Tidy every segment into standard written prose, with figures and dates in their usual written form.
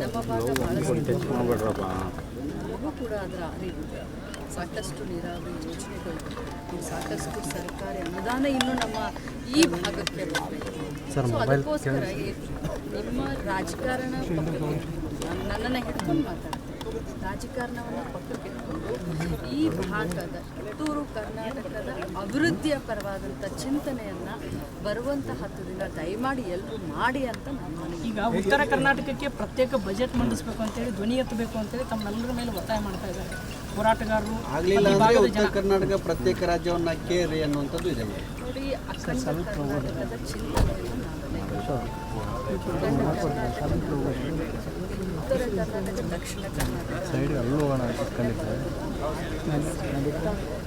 ನಮ್ಮ ಭಾಗ ಬಹಳಷ್ಟು ನಮಗೂ ಕೂಡ ಅದರ ಅರಿವಿದೆ. ಸಾಕಷ್ಟು ನೀರಾವರಿ ಯೋಜನೆಗಳು, ಸಾಕಷ್ಟು ಸರ್ಕಾರಿ ಅನುದಾನ ಇನ್ನೂ ನಮ್ಮ ಈ ಭಾಗಕ್ಕೆ ಬರಬೇಕು. ಸೊ ಅದಕ್ಕೋಸ್ಕರ ನಿಮ್ಮ ರಾಜಕಾರಣ ನನ್ನನ್ನು ಹಿಡ್ಕೊಂಡು ಮಾತಾಡ್ತೀನಿ. ರಾಜಕಾರಣವನ್ನು ಪಕ್ಕಕ್ಕೆ ಇಟ್ಕೊಂಡು ಈ ಭಾಗದ ಕಿತ್ತೂರು ಕರ್ನಾಟಕದ ಅಭಿವೃದ್ಧಿಯ ಪರವಾದಂಥ ಚಿಂತನೆಯನ್ನು ಬರುವಂಥ 10 ದಿನ ದಯಮಾಡಿ ಎಲ್ಲರೂ ಮಾಡಿ ಅಂತ ನಾನು ಈಗ ಉತ್ತರ ಕರ್ನಾಟಕಕ್ಕೆ ಪ್ರತ್ಯೇಕ ಬಜೆಟ್ ಮಂಡಿಸಬೇಕು ಅಂತೇಳಿ ಧ್ವನಿ ಎತ್ತಬೇಕು ಅಂತೇಳಿ ತಮ್ಮೆಲ್ಲರ ಮೇಲೆ ಒತ್ತಾಯ ಮಾಡ್ತಾ ಇದ್ದಾರೆ ಹೋರಾಟಗಾರರು. ಆಗಲಿಲ್ಲ ಅಂದರೆ ಉತ್ತರ ಕರ್ನಾಟಕ ಪ್ರತ್ಯೇಕ ರಾಜ್ಯವನ್ನು ಕೇರಿ ಅನ್ನುವಂಥದ್ದು ಇದೆ ನೋಡಿ. ಅಖಂಡ ಕರ್ನಾಟಕದ ಚಿಂತನೆಯನ್ನು ಉತ್ತರ ಕರ್ನಾಟಕ, ದಕ್ಷಿಣ ಕರ್ನಾಟಕ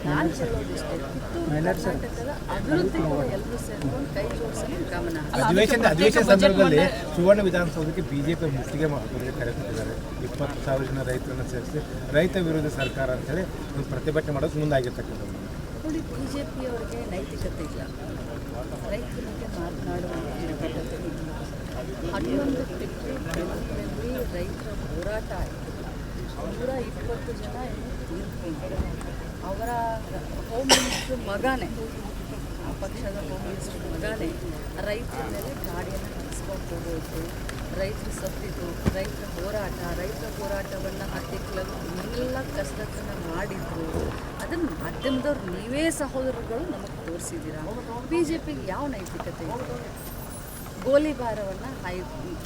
ನಾನು ಹೇಳೋದಿಷ್ಟೇ, ಕಿತ್ತೂರು ಕರ್ನಾಟಕದ ಅಭಿವೃದ್ಧಿ ಎಲ್ಲರೂ ಸೇರ್ಕೊಂಡು ಕೈ ಜೋಡಿಸಲು ಗಮನ. ಅಧಿವೇಶನ ಸಂದರ್ಭದಲ್ಲಿ ಸುವರ್ಣ ವಿಧಾನಸೌಧಕ್ಕೆ ಬಿಜೆಪಿ ಮುತ್ತಿಗೆ ಕರೆಕೊಟ್ಟಿದ್ದಾರೆ. 20,000 ಜನ ರೈತರನ್ನು ಸೇರಿಸಿ ರೈತ ವಿರೋಧಿ ಸರ್ಕಾರ ಅಂತೇಳಿ ಒಂದು ಪ್ರತಿಭಟನೆ ಮಾಡೋದು ಮುಂದಾಗಿರ್ತಕ್ಕಂಥದ್ದು. ನೋಡಿ, ಬಿಜೆಪಿಯವರಿಗೆ ನೈತಿಕತೆ ಇಲ್ಲ, ರೈತರ ಬಗ್ಗೆ ಮಾತನಾಡುವ ನೈತಿಕತೆ ಇಲ್ಲ. 11 ಟಿಪ್ಪು ರೈತರ ಹೋರಾಟ ಆಯಿತು. 120 ಜನ ತೀರ್ಕೊಂಡ್ರು. ಅವರ ಹೋಮ್ ಮಿನಿಸ್ಟ್ರ್ ಮಗನೇ, ಆ ಪಕ್ಷದ ಹೋಮ್ ಮಿನಿಸ್ಟ್ರ್ ಮಗನೇ ರೈತರ ಮೇಲೆ ಗಾಡಿಯನ್ನು ಕಳಿಸ್ಕೊಂಡು ಹೋಗೋದು, ರೈತರು ಸತ್ತಿದ್ದು, ರೈತರ ಹೋರಾಟವನ್ನು ಹತ್ತಿಕ್ಕಲು ಎಲ್ಲ ಕಸರತ್ತನ್ನು ಮಾಡಿದ್ರು. ಅದನ್ನು ಮಾಧ್ಯಮದವ್ರು ನೀವೇ ಸಹೋದರಗಳು ನಮಗೆ ತೋರಿಸಿದ್ದೀರಾ. ಬಿ ಜೆ ಪಿಗೆ ಯಾವ ನೈತಿಕತೆ ಇದೆ? ಗೋಲಿಬಾರವನ್ನು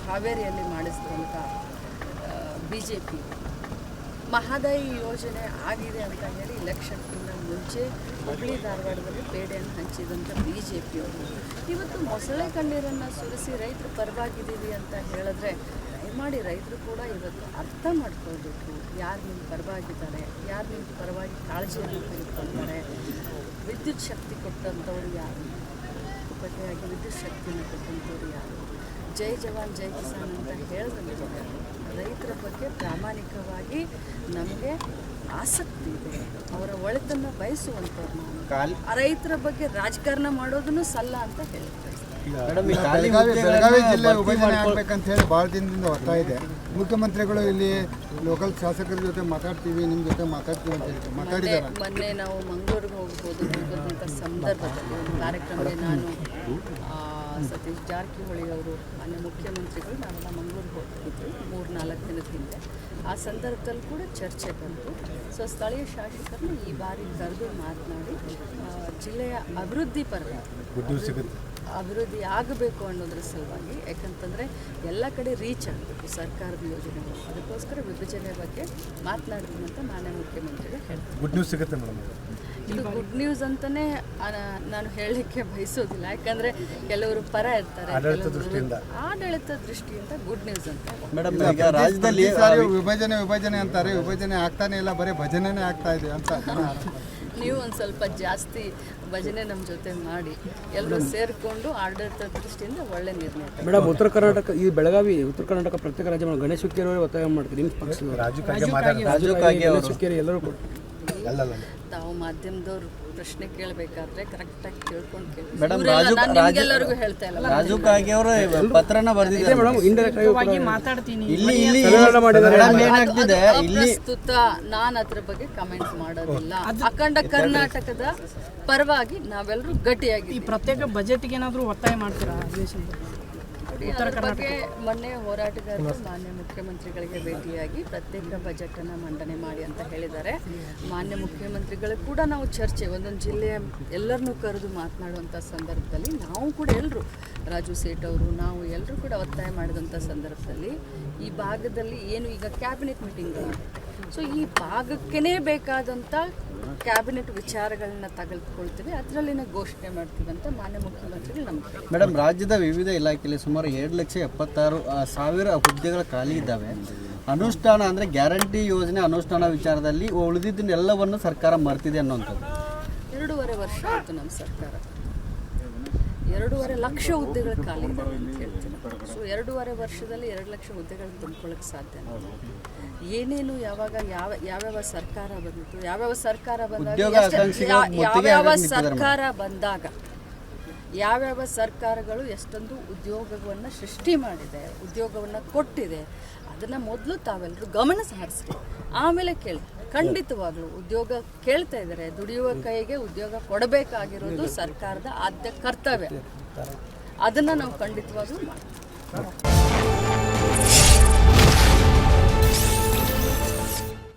ಹಾವೇರಿಯಲ್ಲಿ ಮಾಡಿಸಿದಂಥ ಬಿ ಜೆ ಪಿ ಮಹದಾಯಿ ಯೋಜನೆ ಆಗಿದೆ ಅಂತ ಹೇಳಿ ಇಲೆಕ್ಷನ್ಗಿಂತ ಮುಂಚೆ ಹುಬ್ಬಳ್ಳಿ ಧಾರವಾಡದಲ್ಲಿ ಪೇಡೆಯನ್ನು ಹಂಚಿದಂಥ ಬಿ ಜೆ ಪಿಯವರು ಇವತ್ತು ಮೊಸಳೆ ಕಣ್ಣೀರನ್ನು ಸುರಿಸಿ ರೈತರು ಪರವಾಗಿದ್ದೀವಿ ಅಂತ ಹೇಳಿದ್ರೆ ದಯಮಾಡಿ ರೈತರು ಕೂಡ ಇವತ್ತು ಅರ್ಥ ಮಾಡ್ಕೊಳ್ಬೇಕು. ಯಾರು ನಿಮ್ಮ ಪರವಾಗಿದ್ದಾರೆ, ಯಾರು ನಿಮ್ಮ ಪರವಾಗಿ ಕಾಳಜಿಯನ್ನು ತೆಗೆದುಕೊಳ್ತಾರೆ. ವಿದ್ಯುತ್ ಶಕ್ತಿ ಕೊಟ್ಟಂಥವ್ರು ಯಾರು? ಪಟ್ಟಿಯಾಗಿ ವಿದ್ಯುತ್ ಶಕ್ತಿಯನ್ನು ಕೊಟ್ಟಂಥವ್ರು ಯಾರು? ಜೈ ಜವಾನ್ ಜೈ ಕಿಸಾನ್ ಅಂತ ಹೇಳಿದಂಥವ್ರು ಯಾರು? ರೈತರ ಬಗ್ಗೆ ಪ್ರಾಮಾಣಿಕವಾಗಿ ನಮಗೆ ಆಸಕ್ತಿ ಇದೆ, ಅವರ ಒಳಿತನ್ನು ಬಯಸುವಂಥವ್ರು ನಾನು. ಆ ರೈತರ ಬಗ್ಗೆ ರಾಜಕಾರಣ ಮಾಡೋದನ್ನು ಸಲ್ಲ ಅಂತ ಹೇಳ್ತಾರೆ. ಬೆಳಗಾವಿ ಜಿಲ್ಲೆ ವಿಭಜನೆ ಆಗಬೇಕಂತ ಹೇಳಿ ಭಾಳ ದಿನದಿಂದ ಒತ್ತಾಯ ಇದೆ. ಮುಖ್ಯಮಂತ್ರಿಗಳು ಇಲ್ಲಿ ಲೋಕಲ್ ಶಾಸಕರ ಜೊತೆ ಮಾತಾಡ್ತೀವಿ, ನಿಮ್ಮ ಜೊತೆ ಮಾತಾಡ್ತೀವಿ ಅಂತ ಹೇಳಿ ಮಾತಾಡಿದ್ದಾರೆ. ಮೊನ್ನೆ ನಾವು ಮಂಗಳೂರಿಗೆ ಹೋಗುವಂಥ ಸಂದರ್ಭದಲ್ಲಿ ಒಂದು ಕಾರ್ಯಕ್ರಮದಲ್ಲಿ ನಾನು ಸತೀಶ್ ಜಾರಕಿಹೊಳಿ ಅವರು ಮಾನ್ಯ ಮುಖ್ಯಮಂತ್ರಿಗಳು ನಾವೆಲ್ಲ ಮಂಗಳೂರಿಗೆ ಹೋಗ್ತಿದ್ರು 3-4 ದಿನದ ಹಿಂದೆ. ಆ ಸಂದರ್ಭದಲ್ಲಿ ಕೂಡ ಚರ್ಚೆ ಬಂತು. ಸೊ ಸ್ಥಳೀಯ ಶಾಸಕರನ್ನು ಈ ಬಾರಿ ಕರೆದು ಮಾತನಾಡಿ ಜಿಲ್ಲೆಯ ಅಭಿವೃದ್ಧಿ ಪರವಾಗಿ ಅಭಿವೃದ್ಧಿ ಆಗಬೇಕು ಅನ್ನೋದ್ರ ಸಲುವಾಗಿ, ಯಾಕಂತಂದರೆ ಎಲ್ಲ ಕಡೆ ರೀಚ್ ಆಗಬೇಕು ಸರ್ಕಾರದ ಯೋಜನೆಗಳು, ಅದಕ್ಕೋಸ್ಕರ ವಿಭಜನೆ ಬಗ್ಗೆ ಮಾತನಾಡ್ತೀನಿ ಅಂತ ಮಾನ್ಯ ಮುಖ್ಯಮಂತ್ರಿಗಳು ಹೇಳ್ತಾರೆ. ಗುಡ್ ನ್ಯೂಸ್ ಸಿಗುತ್ತೆ ಮೇಡಮ್. ಇದು ಗುಡ್ ನ್ಯೂಸ್ ಅಂತಲೇ ನಾನು ಹೇಳಲಿಕ್ಕೆ ಬಯಸೋದಿಲ್ಲ, ಯಾಕಂದರೆ ಕೆಲವರು ಪರ ಇರ್ತಾರೆ, ಆಡಳಿತ ದೃಷ್ಟಿಯಿಂದ ಗುಡ್ ನ್ಯೂಸ್ ಅಂತ. ಮೇಡಮ್, ಈಗ ರಾಜ್ಯದಲ್ಲಿ ವಿಭಜನೆ ಅಂತಾರೆ, ವಿಭಜನೆ ಆಗ್ತಾನೆ ಇಲ್ಲ, ಬರೀ ಭಜನೆನೇ ಆಗ್ತಾ ಇದೆ ಅಂತ. ನೀವು ಒಂದು ಸ್ವಲ್ಪ ಜಾಸ್ತಿ ಭಜನೆ ನಮ್ಮ ಜೊತೆ ಮಾಡಿ ಎಲ್ಲರೂ ಸೇರಿಕೊಂಡು ಆಡಳಿತ ದೃಷ್ಟಿಯಿಂದ ಒಳ್ಳೆ ನಿರ್ಣಯ. ಮೇಡಮ್, ಉತ್ತರ ಕರ್ನಾಟಕ ಈ ಬೆಳಗಾವಿ ಉತ್ತರ ಕರ್ನಾಟಕ ಪ್ರತ್ಯೇಕ ರಾಜ್ಯ ಗಣೇಶ್ ಹುಕ್ಕೇರಿ ಅವರು ಒತ್ತಾಯ ಮಾಡ್ತಾರೆ. ನಿಮ್ಮ ಪಕ್ಷ ಗಣೇಶ್ ಹುಕ್ಕೇರಿ ಎಲ್ಲರೂ ಕೂಡ ತಾವು ಮಾಧ್ಯಮದವ್ರು ಪ್ರಶ್ನೆ ಕೇಳಬೇಕಾದ್ರೆ ಕರೆಕ್ಟಾಗಿ ಕೇಳ್ಕೊಂಡು ಕೇಳಿ. ಮೇಡಮ್, ಎಲ್ಲರಿಗೂ ಹೇಳ್ತಾ ಇಲ್ಲ. ರಾಜು ಕಾಗೆ ಅವರು ಪತ್ರನ ಬರೆದಿದ್ದಾರೆ ಮೇಡಮ್, ಇಂಡೈರೆಕ್ಟ್ ಆಗಿ ಮಾತಾಡ್ತೀನಿ. ಪ್ರಸ್ತುತ ನಾನು ಅದ್ರ ಬಗ್ಗೆ ಕಮೆಂಟ್ ಮಾಡೋದಿಲ್ಲ. ಅಖಂಡ ಕರ್ನಾಟಕದ ಪರವಾಗಿ ನಾವೆಲ್ಲರೂ ಗಟ್ಟಿಯಾಗಿ ಈ ಪ್ರತ್ಯೇಕ ಬಜೆಟ್ಗೆ ಏನಾದರೂ ಒತ್ತಾಯ ಮಾಡ್ತೀರಾ ಅಧಿವೇಶನದಲ್ಲಿ? ಅದರ ಬಗ್ಗೆ ಮೊನ್ನೆ ಹೋರಾಟಗಾರರು ಮಾನ್ಯ ಮುಖ್ಯಮಂತ್ರಿಗಳಿಗೆ ಭೇಟಿಯಾಗಿ ಪ್ರತ್ಯೇಕ ಬಜೆಟನ್ನು ಮಂಡನೆ ಮಾಡಿ ಅಂತ ಹೇಳಿದ್ದಾರೆ. ಮಾನ್ಯ ಮುಖ್ಯಮಂತ್ರಿಗಳು ಕೂಡ ನಾವು ಚರ್ಚೆ ಒಂದೊಂದು ಜಿಲ್ಲೆಯ ಎಲ್ಲರನ್ನೂ ಕರೆದು ಮಾತನಾಡುವಂಥ ಸಂದರ್ಭದಲ್ಲಿ ನಾವು ಕೂಡ ಎಲ್ಲರೂ ರಾಜು ಸೇಠ್ ಅವರು ನಾವು ಎಲ್ಲರೂ ಕೂಡ ಒತ್ತಾಯ ಮಾಡಿದಂಥ ಸಂದರ್ಭದಲ್ಲಿ ಈ ಭಾಗದಲ್ಲಿ ಏನು ಈಗ ಕ್ಯಾಬಿನೆಟ್ ಮೀಟಿಂಗ್ಗಳು, ಸೊ ಈ ಭಾಗಕ್ಕೇ ಬೇಕಾದಂಥ ಕ್ಯಾಬಿನೆಟ್ ವಿಚಾರಗಳನ್ನ ತೆಗೆದುಕೊಳ್ತೀವಿ, ಅದರಲ್ಲಿನ ಘೋಷಣೆ ಮಾಡ್ತೀವಿ ಅಂತ ಮಾನ್ಯ ಮುಖ್ಯಮಂತ್ರಿಗಳು ನಮಗೆ. ಮೇಡಮ್, ರಾಜ್ಯದ ವಿವಿಧ ಇಲಾಖೆಯಲ್ಲಿ ಸುಮಾರು 2,76,000 ಹುದ್ದೆಗಳು ಖಾಲಿ ಇದ್ದಾವೆ. ಅನುಷ್ಠಾನ ಅಂದರೆ ಗ್ಯಾರಂಟಿ ಯೋಜನೆ ಅನುಷ್ಠಾನ ವಿಚಾರದಲ್ಲಿ ಉಳಿದಿದ್ದನ್ನೆಲ್ಲವನ್ನು ಸರ್ಕಾರ ಮರ್ತಿದೆ ಅನ್ನೋಂಥದ್ದು. 2.5 ವರ್ಷ ಆಯಿತು ನಮ್ಮ ಸರ್ಕಾರ, 2.5 ಲಕ್ಷ ಹುದ್ದೆಗಳು ಖಾಲಿ ಇದ್ದಾವೆ ಅಂತ ಹೇಳ್ತೀನಿ. ಸೊ 2.5 ವರ್ಷದಲ್ಲಿ 2 ಲಕ್ಷ ಹುದ್ದೆಗಳನ್ನು ತುಂಬಿಕೊಳ್ಳೋಕ್ಕೆ ಸಾಧ್ಯ ಏನೇನು ಯಾವಾಗ ಯಾವ್ಯಾವ ಸರ್ಕಾರ ಬಂದಿತ್ತು, ಯಾವ್ಯಾವ ಬಂದಾಗ ಯಾವ್ಯಾವ ಸರ್ಕಾರಗಳು ಎಷ್ಟೊಂದು ಉದ್ಯೋಗವನ್ನು ಸೃಷ್ಟಿ ಮಾಡಿದೆ, ಉದ್ಯೋಗವನ್ನು ಕೊಟ್ಟಿದೆ, ಅದನ್ನು ಮೊದಲು ತಾವೆಲ್ಲರೂ ಗಮನ ಹರಿಸಿ ಆಮೇಲೆ ಕೇಳಿ. ಖಂಡಿತವಾಗ್ಲೂ ಉದ್ಯೋಗ ಕೇಳ್ತಾ ಇದ್ದಾರೆ, ದುಡಿಯುವ ಕೈಗೆ ಉದ್ಯೋಗ ಕೊಡಬೇಕಾಗಿರೋದು ಸರ್ಕಾರದ ಆದ್ಯ ಕರ್ತವ್ಯ. ಅದನ್ನು ನಾವು ಖಂಡಿತವಾಗ್ಲೂ ಮಾಡ್ತೀವಿ.